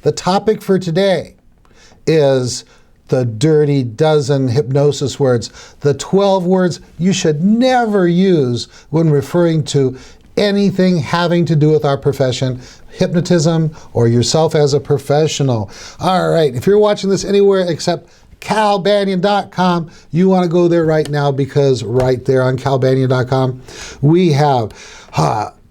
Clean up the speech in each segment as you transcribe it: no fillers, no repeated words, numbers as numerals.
The topic for today is the dirty dozen hypnosis words, the 12 words you should never use when referring to anything having to do with our profession, hypnotism, or yourself as a professional. All right, if you're watching this anywhere except calbanyan.com, you want to go there right now, because right there on calbanyan.com, we have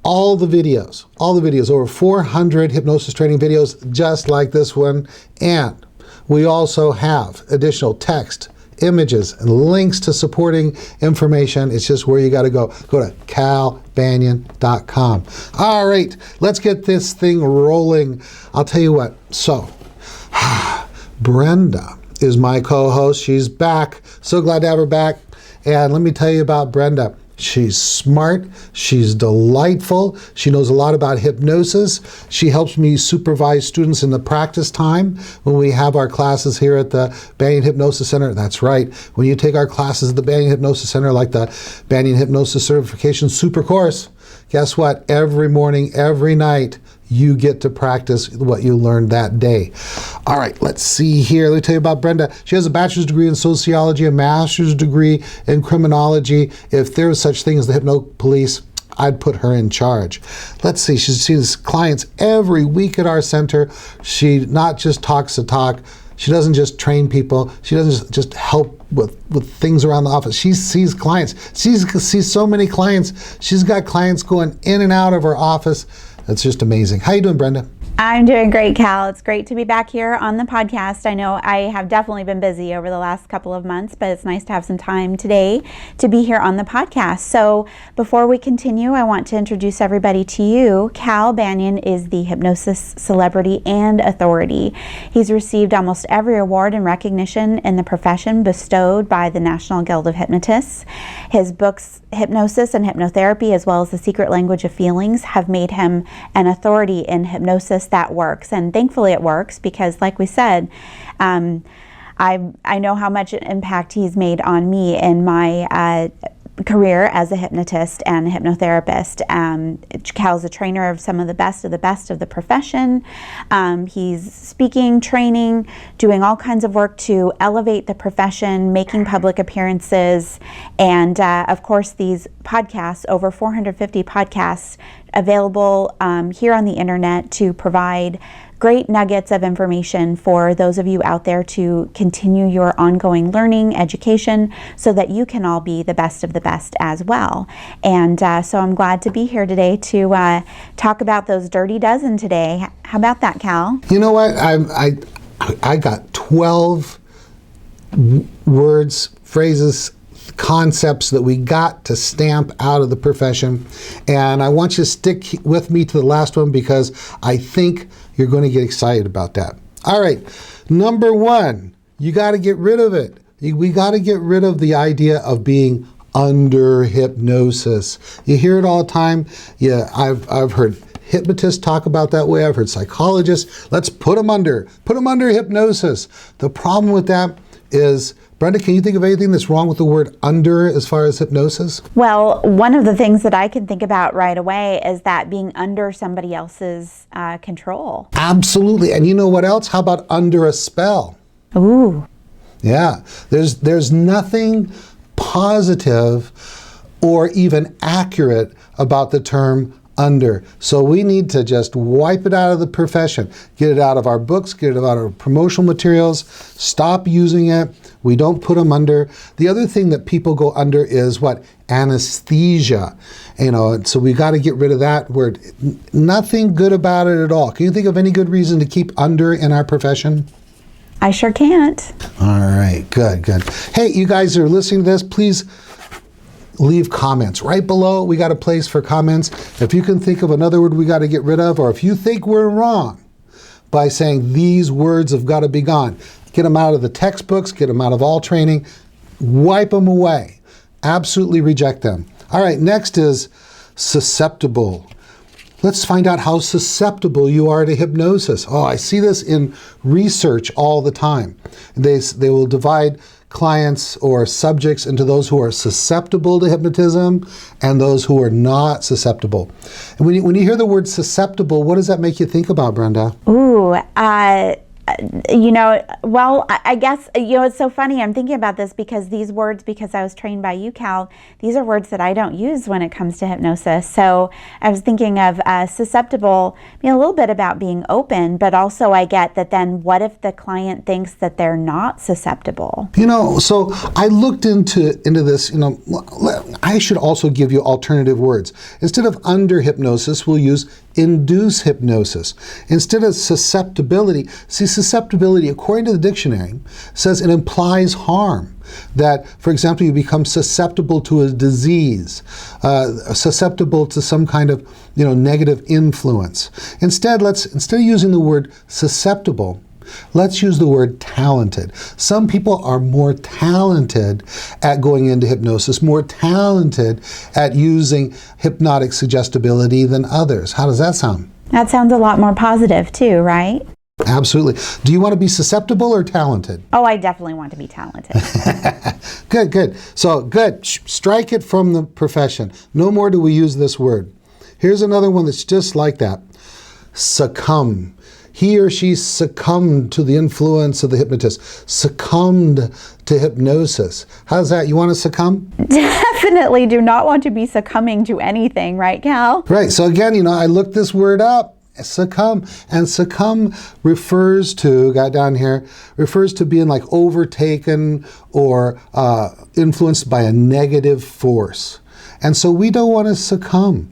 all the videos, over 400 hypnosis training videos just like this one. And we also have additional text, images, and links to supporting information. It's just where you got to go. Go to calbanyan.com. All right, let's get this thing rolling. I'll tell you what. So, Brenda is my co-host. She's back. So glad to have her back. And let me tell you about Brenda. She's smart, she's delightful, she knows a lot about hypnosis. She helps me supervise students in the practice time when we have our classes here at the Banyan Hypnosis Center. That's right, when you take our classes at the Banyan Hypnosis Center, like the Banyan Hypnosis Certification Super Course, guess what? Every morning, every night, you get to practice what you learned that day. All right, let's see here. Let me tell you about Brenda. She has a bachelor's degree in sociology, a master's degree in criminology. If there was such thing as the Hypno Police, I'd put her in charge. Let's see, she sees clients every week at our center. She not just talks the talk. She doesn't just train people. She doesn't just help with things around the office. She sees clients. She sees so many clients. She's got clients going in and out of her office. That's just amazing. How you doing, Brenda? I'm doing great, Cal. It's great to be back here on the podcast. I know I have definitely been busy over the last couple of months, but it's nice to have some time today to be here on the podcast. So before we continue, I want to introduce everybody to you. Cal Banyan is the hypnosis celebrity and authority. He's received almost every award and recognition in the profession bestowed by the National Guild of Hypnotists. His books, Hypnosis and Hypnotherapy, as well as The Secret Language of Feelings, have made him an authority in hypnosis that works. And thankfully it works, because like we said, I know how much impact he's made on me in my career as a hypnotist and a hypnotherapist. Cal's a trainer of some of the best of the profession. He's speaking, training, doing all kinds of work to elevate the profession, making public appearances, and of course these podcasts, over 450 podcasts available here on the internet to provide great nuggets of information for those of you out there to continue your ongoing learning, education, so that you can all be the best of the best as well. And so I'm glad to be here today to talk about those dirty dozen today. How about that, Cal? You know what? I got 12 words, phrases, concepts that we got to stamp out of the profession, and I want you to stick with me to the last one, because I think you're going to get excited about that. All right, number one, you got to get rid of it. We got to get rid of the idea of being under hypnosis. You hear it all the time. Yeah, I've heard hypnotists talk about that way. I've heard psychologists. Let's put them under hypnosis. The problem with that is, Brenda, can you think of anything that's wrong with the word under as far as hypnosis? Well, one of the things that I can think about right away is that being under somebody else's control. Absolutely. And you know what else? How about under a spell? Ooh. Yeah. There's nothing positive or even accurate about the term under. So we need to just wipe it out of the profession. Get it out of our books, get it out of our promotional materials, stop using it. We don't put them under. The other thing that people go under is what? Anesthesia. You know, so we got to get rid of that word. Nothing good about it at all. Can you think of any good reason to keep under in our profession? I sure can't. All right, good. Hey, you guys are listening to this, please leave comments. Right below, we got a place for comments. If you can think of another word we got to get rid of, or if you think we're wrong by saying these words have got to be gone, get them out of the textbooks, get them out of all training, wipe them away. Absolutely reject them. All right, next is susceptible. Let's find out how susceptible you are to hypnosis. Oh, I see this in research all the time. They will divide clients or subjects into those who are susceptible to hypnotism and those who are not susceptible. And when you hear the word susceptible, what does that make you think about, Brenda? Ooh, well, I guess, it's so funny. I'm thinking about this because these words, because I was trained by you, Cal, these are words that I don't use when it comes to hypnosis. So I was thinking of susceptible, a little bit about being open, but also I get that then what if the client thinks that they're not susceptible? So I looked into this, I should also give you alternative words. Instead of under hypnosis, we'll use induce hypnosis. Instead of susceptibility, see, susceptibility, according to the dictionary, says it implies harm. That, for example, you become susceptible to a disease, susceptible to some kind of, negative influence. Instead of using the word susceptible, let's use the word talented. Some people are more talented at going into hypnosis, more talented at using hypnotic suggestibility than others. How does that sound? That sounds a lot more positive too, right? Absolutely. Do you want to be susceptible or talented? Oh, I definitely want to be talented. Good. So, good. Strike it from the profession. No more do we use this word. Here's another one that's just like that. Succumb. He or she succumbed to the influence of the hypnotist, succumbed to hypnosis. How's that? You want to succumb? Definitely do not want to be succumbing to anything, right, Cal? Right. So again, I looked this word up, succumb. And succumb refers to being like overtaken or influenced by a negative force. And so we don't want to succumb,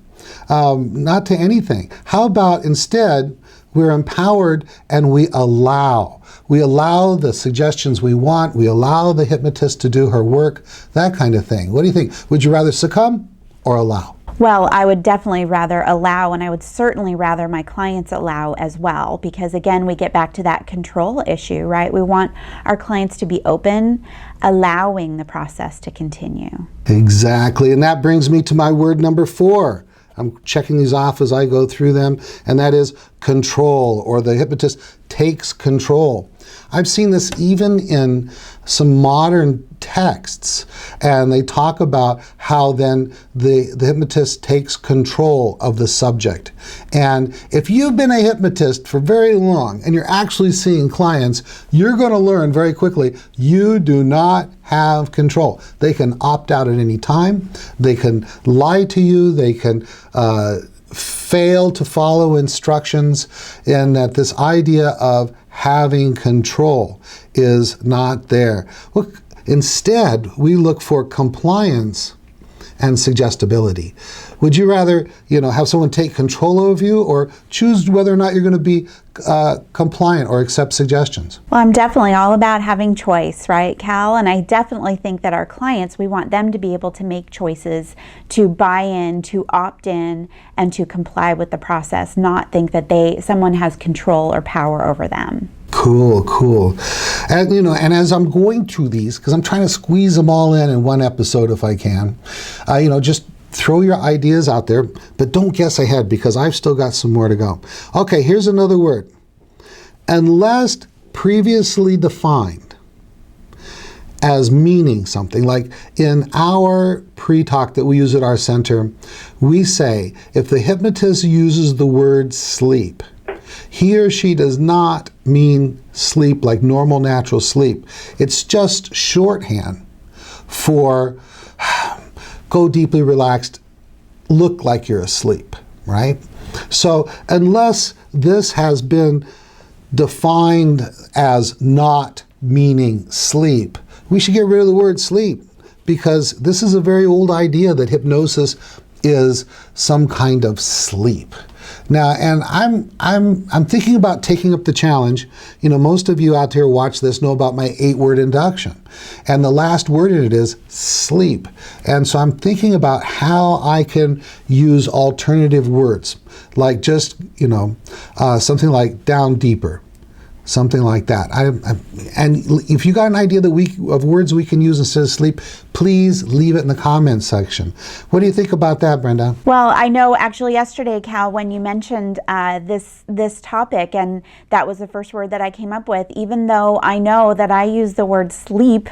not to anything. How about instead, we're empowered and we allow. We allow the suggestions we want. We allow the hypnotist to do her work, that kind of thing. What do you think? Would you rather succumb or allow? Well, I would definitely rather allow, and I would certainly rather my clients allow as well, because again, we get back to that control issue, right? We want our clients to be open, allowing the process to continue. Exactly, and that brings me to my word number 4. I'm checking these off as I go through them, and that is control, or the hypnotist takes control. I've seen this even in some modern texts, and they talk about how then the hypnotist takes control of the subject. And if you've been a hypnotist for very long and you're actually seeing clients, you're going to learn very quickly you do not have control. They can opt out at any time. They can lie to you. They can fail to follow instructions, and that this idea of having control is not there. Look, instead, we look for compliance and suggestibility. Would you rather, have someone take control of you, or choose whether or not you're going to be compliant or accept suggestions? Well, I'm definitely all about having choice, right, Cal? And I definitely think that our clients, we want them to be able to make choices, to buy in, to opt in, and to comply with the process, not think that someone has control or power over them. Cool. And and as I'm going through these, because I'm trying to squeeze them all in one episode if I can, just throw your ideas out there, but don't guess ahead, because I've still got some more to go. Okay, here's another word. Unless previously defined as meaning something, like in our pre-talk that we use at our center, we say if the hypnotist uses the word sleep, he or she does not mean sleep like normal natural sleep. It's just shorthand for go deeply relaxed, look like you're asleep, right? So unless this has been defined as not meaning sleep, we should get rid of the word sleep, because this is a very old idea that hypnosis is some kind of sleep. Now, and I'm thinking about taking up the challenge. Most of you out there watch this know about my 8-word induction, and the last word in it is sleep. And so I'm thinking about how I can use alternative words, like just something like down deeper, something like that. And if you got an idea of words we can use instead of sleep, please leave it in the comments section. What do you think about that, Brenda? Well, I know actually yesterday, Cal, when you mentioned this topic, and that was the first word that I came up with, even though I know that I use the word sleep,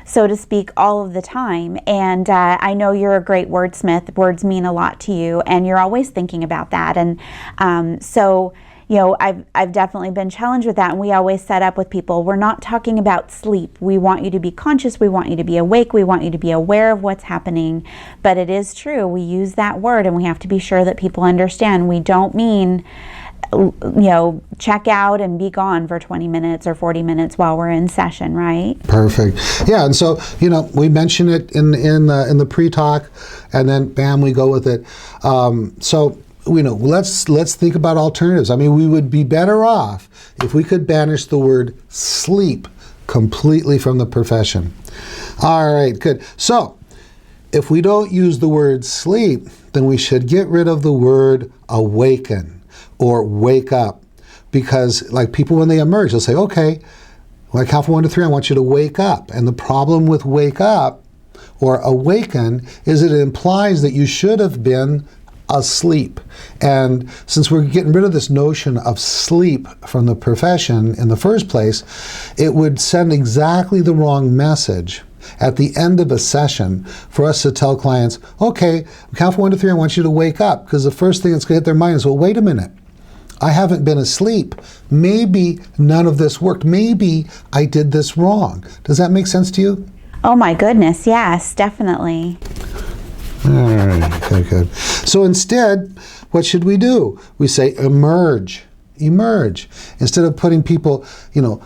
so to speak, all of the time. And I know you're a great wordsmith. Words mean a lot to you, and you're always thinking about that. And so, you know, I've definitely been challenged with that, and we always set up with people, we're not talking about sleep. We want you to be conscious, we want you to be awake, we want you to be aware of what's happening. But it is true, we use that word, and we have to be sure that people understand. We don't mean, you know, check out and be gone for 20 minutes or 40 minutes while we're in session, right? Perfect. Yeah, and so, you know, we mention it in the pre-talk, and then bam, we go with it. So, you know, let's think about alternatives. I mean, we would be better off if we could banish the word sleep completely from the profession. All right, good. So, if we don't use the word sleep, then we should get rid of the word awaken or wake up, because like people when they emerge, they'll say, okay, like count from 1 to 3, I want you to wake up. And the problem with wake up or awaken is it implies that you should have been asleep. And since we're getting rid of this notion of sleep from the profession in the first place, it would send exactly the wrong message at the end of a session for us to tell clients, okay, count from 1 to 3, I want you to wake up. Because the first thing that's going to hit their mind is, well, wait a minute. I haven't been asleep. Maybe none of this worked. Maybe I did this wrong. Does that make sense to you? Oh my goodness, yes, definitely. All right, okay, good. So instead, what should we do? We say emerge, emerge. Instead of putting people, you know,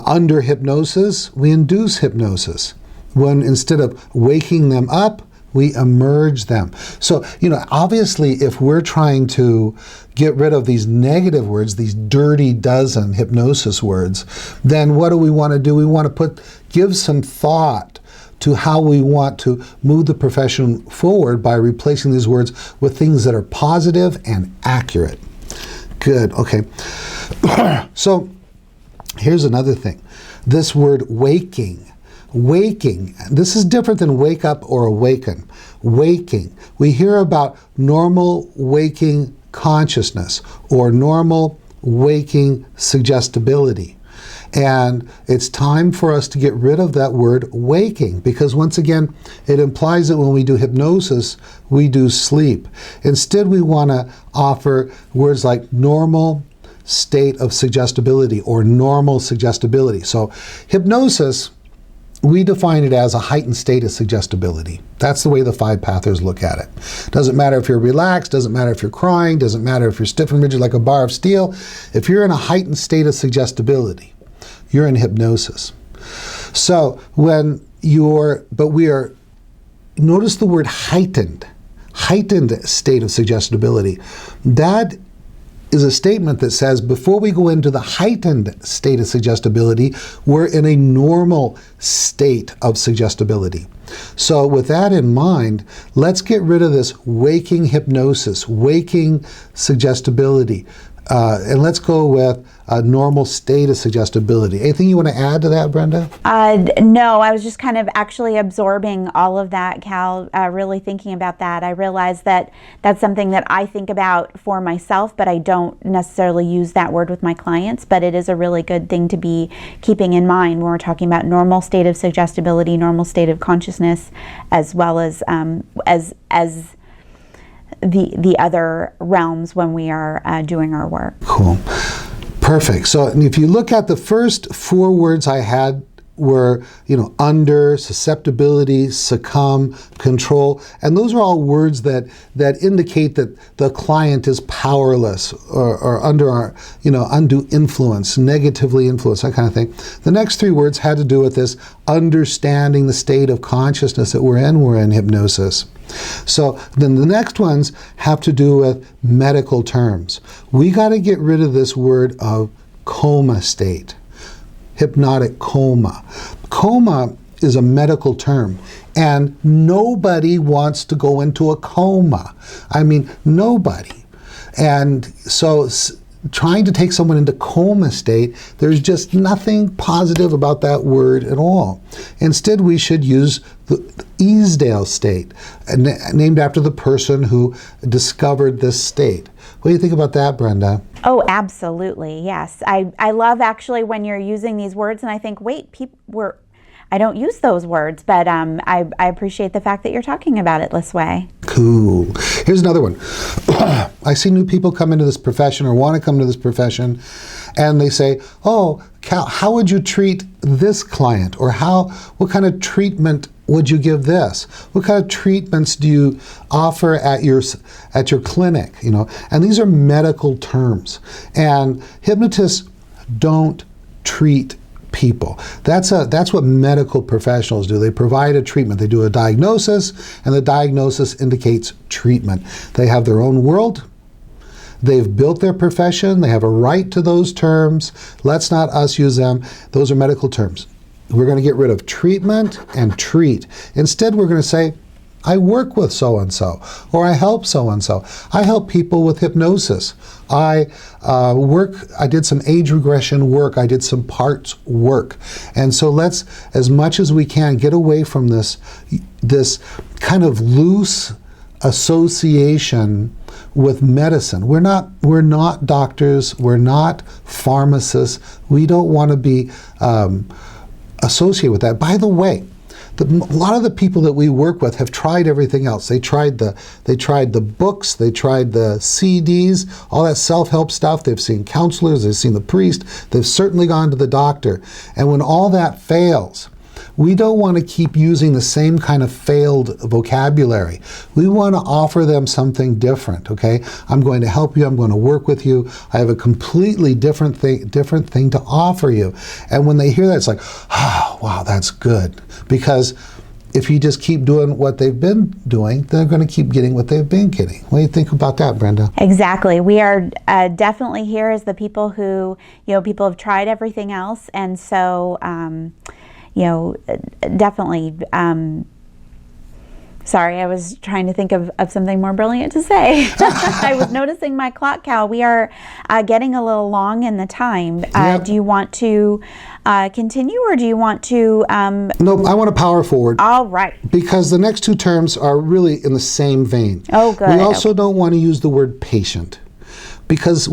under hypnosis, we induce hypnosis. When instead of waking them up, we emerge them. So, you know, obviously, if we're trying to get rid of these negative words, these dirty dozen hypnosis words, then what do we want to do? We want to give some thought to how we want to move the profession forward by replacing these words with things that are positive and accurate. Good, okay. So here's another thing. This word waking. Waking, this is different than wake up or awaken. Waking, we hear about normal waking consciousness or normal waking suggestibility. And it's time for us to get rid of that word waking, because once again, it implies that when we do hypnosis, we do sleep. Instead, we want to offer words like normal state of suggestibility or normal suggestibility. So hypnosis, we define it as a heightened state of suggestibility. That's the way the 5-pathers look at it. Doesn't matter if you're relaxed, doesn't matter if you're crying, doesn't matter if you're stiff and rigid like a bar of steel. If you're in a heightened state of suggestibility, you're in hypnosis. So when notice the word heightened state of suggestibility. That is a statement that says before we go into the heightened state of suggestibility, we're in a normal state of suggestibility. So with that in mind, let's get rid of this waking hypnosis, waking suggestibility, and let's go with a normal state of suggestibility. Anything you want to add to that, Brenda? No, I was just kind of actually absorbing all of that, Cal, really thinking about that. I realized that that's something that I think about for myself, but I don't necessarily use that word with my clients, but it is a really good thing to be keeping in mind when we're talking about normal state of suggestibility, normal state of consciousness, as well as the other realms when we are doing our work. Cool. Perfect. So if you look at the first 4 words I had were, under, susceptibility, succumb, control, and those are all words that indicate that the client is powerless or under our, undue influence, negatively influenced, that kind of thing. The next 3 words had to do with this understanding the state of consciousness that we're in hypnosis. So then the next ones have to do with medical terms. We got to get rid of this word of coma state, hypnotic coma. Coma is a medical term, and nobody wants to go into a coma. I mean, nobody. And so trying to take someone into coma state, there's just nothing positive about that word at all. Instead, we should use the Easdale state, named after the person who discovered this state. What do you think about that, Brenda? Oh, absolutely. Yes. I love actually when you're using these words and I think, wait, I don't use those words, but I appreciate the fact that you're talking about it this way. Cool. Here's another one. I see new people come into this profession or want to come to this profession, and they say, oh, Cal, how would you treat this client? Or what kind of treatment would you give this? What kind of treatments do you offer at your clinic? And these are medical terms. And hypnotists don't treat people. That's what medical professionals do. They provide a treatment. They do a diagnosis, and the diagnosis indicates treatment. They have their own world. They've built their profession. They have a right to those terms. Let's not us use them. Those are medical terms. We're going to get rid of treatment and treat. Instead, we're going to say, I work with so-and-so, or I help so-and-so. I help people with hypnosis. I did some age regression work. I did some parts work. And so let's, as much as we can, get away from this kind of loose association with medicine. We're not doctors. We're not pharmacists. We don't want to be associated with that. By the way, a lot of the people that we work with have tried everything else. They tried the books, they tried the CDs, all that self-help stuff. They've seen counselors, they've seen the priest, they've certainly gone to the doctor. And when all that fails, we don't want to keep using the same kind of failed vocabulary. We want to offer them something different, okay? I'm going to help you. I'm going to work with you. I have a completely different thing to offer you. And when they hear that, it's like, oh, wow, that's good. Because if you just keep doing what they've been doing, they're going to keep getting what they've been getting. What do you think about that, Brenda? Exactly. We are definitely here as the people who, people have tried everything else. And so, definitely, sorry, I was trying to think of something more brilliant to say. I was noticing my clock, Cal. We are getting a little long in the time. Yep. Do you want to continue, or do you want to... Nope, I want to power forward. All right. Because the next two terms are really in the same vein. Oh, good. We also don't want to use the word patient. Because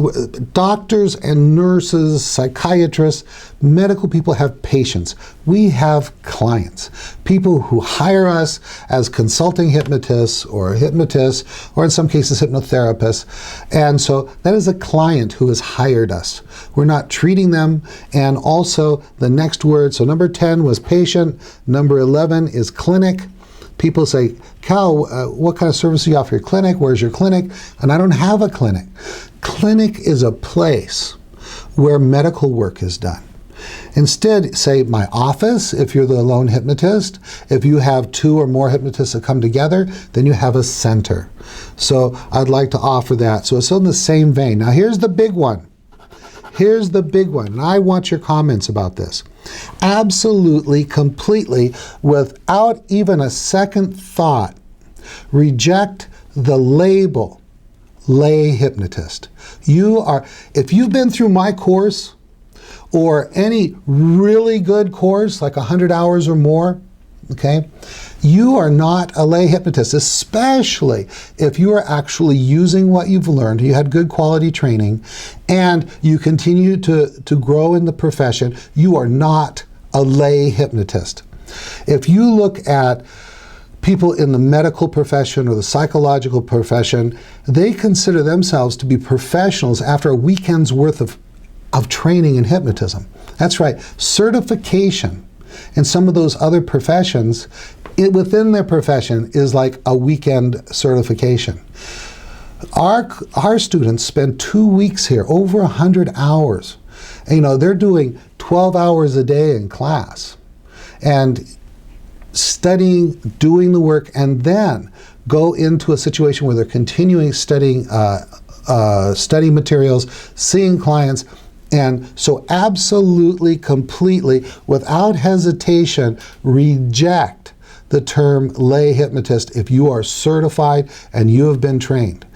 doctors and nurses, psychiatrists, medical people have patients. We have clients, people who hire us as consulting hypnotists, or in some cases hypnotherapists. And so that is a client who has hired us. We're not treating them. And also the next word, so number 10 was patient, number 11 is clinic. People say, Cal, what kind of service do you offer your clinic? Where's your clinic? And I don't have a clinic. Clinic is a place where medical work is done. Instead, say my office, if you're the lone hypnotist. If you have 2 or more hypnotists that come together, then you have a center. So I'd like to offer that. So it's in the same vein. Now here's the big one. Here's the big one, and I want your comments about this. Absolutely, completely, without even a second thought, reject the label lay hypnotist. If you've been through my course or any really good course, like 100 hours or more, okay, you are not a lay hypnotist, especially if you are actually using what you've learned, you had good quality training, and you continue to grow in the profession. You are not a lay hypnotist. If you look at people in the medical profession or the psychological profession, they consider themselves to be professionals after a weekend's worth of training in hypnotism. That's right, certification in some of those other professions, within their profession, is like a weekend certification. Our students spend 2 weeks here, over 100 hours. And, they're doing 12 hours a day in class and studying, doing the work, and then go into a situation where they're continuing studying study materials, seeing clients. And so absolutely, completely, without hesitation, reject the term lay hypnotist if you are certified and you have been trained.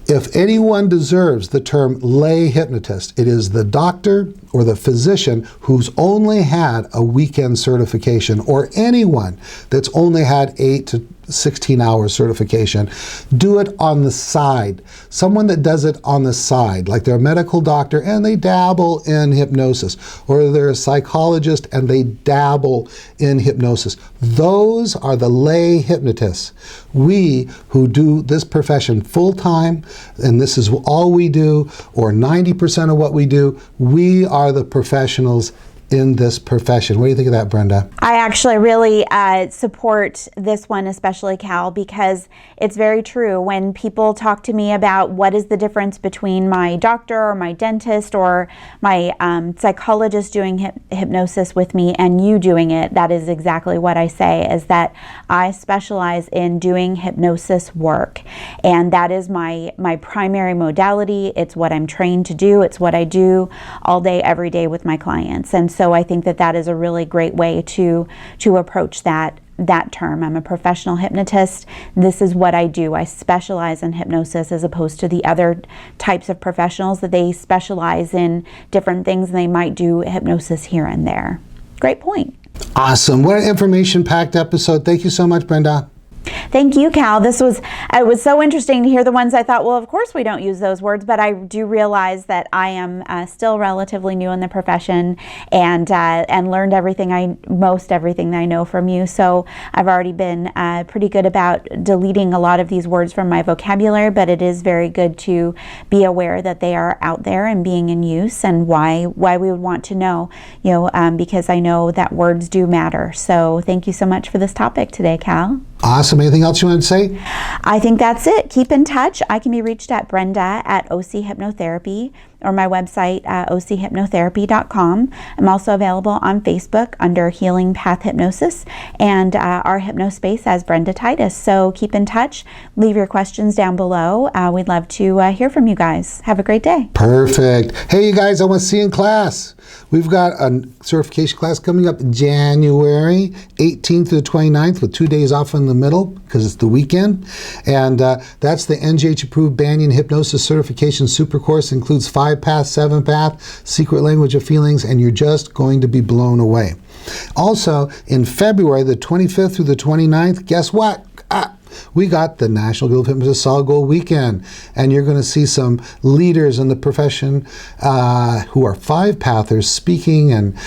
If anyone deserves the term lay hypnotist, it is the doctor or the physician who's only had a weekend certification, or anyone that's only had 8 to 16 hours certification. Do it on the side. Someone that does it on the side, like they're a medical doctor and they dabble in hypnosis, or they're a psychologist and they dabble in hypnosis. Those are the lay hypnotists. We who do this profession full time, and this is all we do, or 90% of what we do, we are the professionals in this profession. What do you think of that, Brenda? I actually really support this one, especially Cal, because it's very true. When people talk to me about what is the difference between my doctor or my dentist or my psychologist doing hypnosis with me and you doing it, that is exactly what I say, is that I specialize in doing hypnosis work. And that is my primary modality. It's what I'm trained to do. It's what I do all day, every day with my clients. And so I think that that is a really great way to approach that term. I'm a professional hypnotist. This is what I do. I specialize in hypnosis, as opposed to the other types of professionals that they specialize in different things and they might do hypnosis here and there. Great point. Awesome. What an information-packed episode. Thank you so much, Brenda. Thank you, Cal. It was so interesting to hear the ones I thought, well, of course we don't use those words, but I do realize that I am still relatively new in the profession and learned most everything that I know from you. So I've already been pretty good about deleting a lot of these words from my vocabulary, but it is very good to be aware that they are out there and being in use, and why we would want to know, because I know that words do matter. So thank you so much for this topic today, Cal. Awesome. Anything else you want to say? I think that's it. Keep in touch. I can be reached at Brenda at OC Hypnotherapy, or my website, ochypnotherapy.com. I'm also available on Facebook under Healing Path Hypnosis, and our Hypnospace as Brenda Titus. So keep in touch. Leave your questions down below. We'd love to hear from you guys. Have a great day. Perfect. Hey, you guys, I want to see you in class. We've got a certification class coming up January 18th to the 29th, with 2 days off in the middle because it's the weekend. And that's the NGH-approved Banyan Hypnosis Certification Super Course. Includes 5-path, 7-path, secret language of feelings, and you're just going to be blown away. Also, in February, the 25th through the 29th, guess what? We got the National Guild of Hypnotists Solid Gold Weekend, and you're going to see some leaders in the profession who are 5-pathers speaking and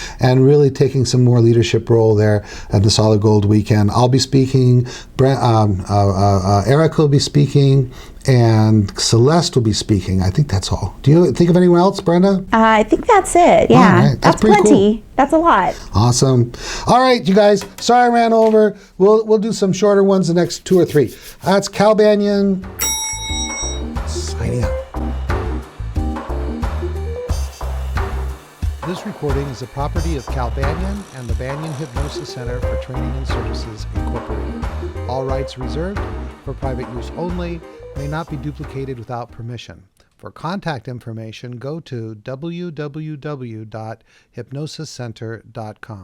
really taking some more leadership role there at the Solid Gold Weekend. I'll be speaking, Eric will be speaking, and Celeste will be speaking. I think that's all. Do you think of anyone else, Brenda? I think that's it. Yeah, all right. That's pretty plenty. Cool. That's a lot. Awesome. All right, you guys. Sorry I ran over. We'll do some shorter ones the next 2 or 3. That's Cal Banyan signing out. This recording is the property of Cal Banyan and the Banyan Hypnosis Center for Training and Services, Incorporated. All rights reserved, for private use only, may not be duplicated without permission. For contact information, go to www.hypnosiscenter.com.